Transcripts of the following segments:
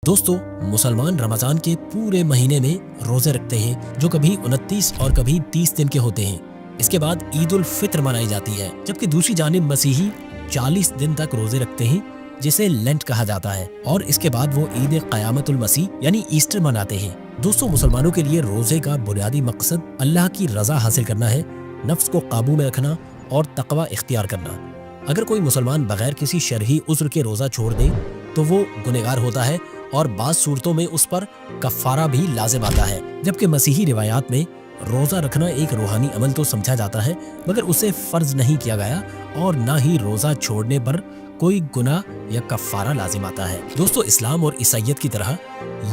दोस्तों, मुसलमान रमजान के पूरे महीने में रोजे रखते हैं जो कभी 29 और कभी 30 दिन के होते हैं। इसके बाद ईद उल फित्र मनाई जाती है, जबकि दूसरी जानिब मसीही 40 दिन तक रोजे रखते हैं जिसे लेंट कहा जाता है, और इसके बाद वो ईद क़यामतुल मसीह यानी ईस्टर मनाते हैं। दोस्तों, मुसलमानों के लिए रोजे का बुनियादी मकसद अल्लाह की रजा हासिल करना है, नफ्स को काबू में रखना और तकवा इख्तियार करना। अगर कोई मुसलमान बगैर किसी शरही उज़्र के रोजा छोड़ दे तो वो गुनहगार होता है और बाज़ सूरतों में उस पर कफ़ारा भी लाजिम आता है। जबकि मसीही रिवायात में रोज़ा रखना एक रूहानी अमल तो समझा जाता है, मगर उसे फ़र्ज नहीं किया गया और ना ही रोज़ा छोड़ने पर कोई गुनाह या कफ़ारा लाजिम आता है। दोस्तों, इस्लाम और ईसाईयत की तरह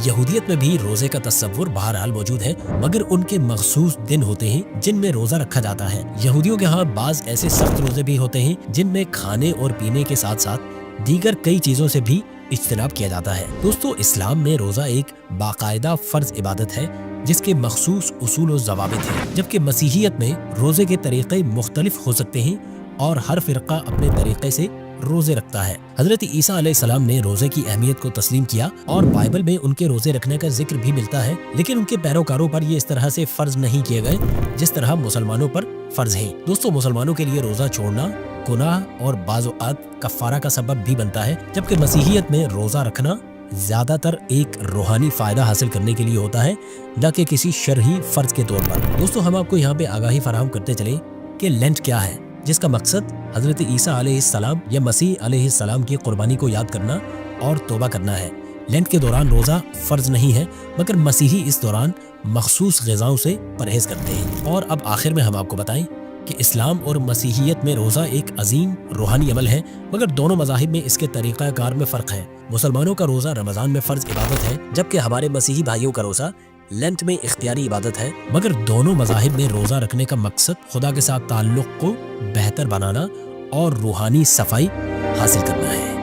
यहूदियत में भी रोज़े का तस्वुर बहरहाल मौजूद है, मगर उनके मखसूस दिन होते हैं जिनमें रोज़ा रखा जाता है। यहूदियों के यहाँ बाज़ ऐसे सख्त रोज़े भी होते हैं जिनमें खाने और पीने के साथ साथ दीगर कई चीज़ों से भी इज्तनाब किया जाता है। दोस्तों, इस्लाम में रोज़ा एक बाकायदा फ़र्ज इबादत है जिसके मखसूस उसूल और ज़वाबित हैं, जबकि मसीहियत में रोज़े के तरीक़े मुख्तलिफ हो सकते हैं और हर फ़िरका अपने तरीक़े से रोज़े रखता है। हज़रत ईसा अलैहिस्सलाम ने रोज़े की अहमियत को तस्लीम किया और बाइबल में उनके रोज़े रखने का जिक्र भी मिलता है, लेकिन उनके पैरोकारों पर ये इस तरह से फ़र्ज नहीं किए गए जिस तरह मुसलमानों पर फ़र्ज है। दोस्तों, मुसलमानों के लिए रोज़ा छोड़ना गुनाह और बाज़-ओ-आत कफ़ारा का सबब भी बनता है, जबकि मसीहियत में रोज़ा रखना ज़्यादातर एक रूहानी फ़ायदा हासिल करने के लिए होता है, न कि किसी शरही फ़र्ज के तौर पर। दोस्तों, हम आपको यहाँ पे आगाही फराहम करते चले कि लेंट क्या है, जिसका मकसद हज़रत ईसा अलैहिस्सलाम या मसीह अलैहिस्सलाम की कुर्बानी को याद करना और तौबा करना है। लेंट के दौरान रोज़ा फ़र्ज नहीं है, मगर मसीही इस दौरान मखसूस ग़िज़ाओं से परहेज़ करते हैं। और अब आखिर में हम आपको बताएं कि इस्लाम और मसीहियत में रोज़ा एक अजीम रूहानी अमल है, मगर दोनों मज़ाहिब में इसके तरीक़ा कार में फ़र्क है। मुसलमानों का रोज़ा रमज़ान में फ़र्ज इबादत है, जबकि हमारे मसीही भाइयों का रोज़ा लेंट में इख्तियारी इबादत है। मगर दोनों मज़ाहिब में रोज़ा रखने का मकसद खुदा के साथ ताल्लुक़ को बेहतर बनाना और रूहानी सफाई हासिल करना है।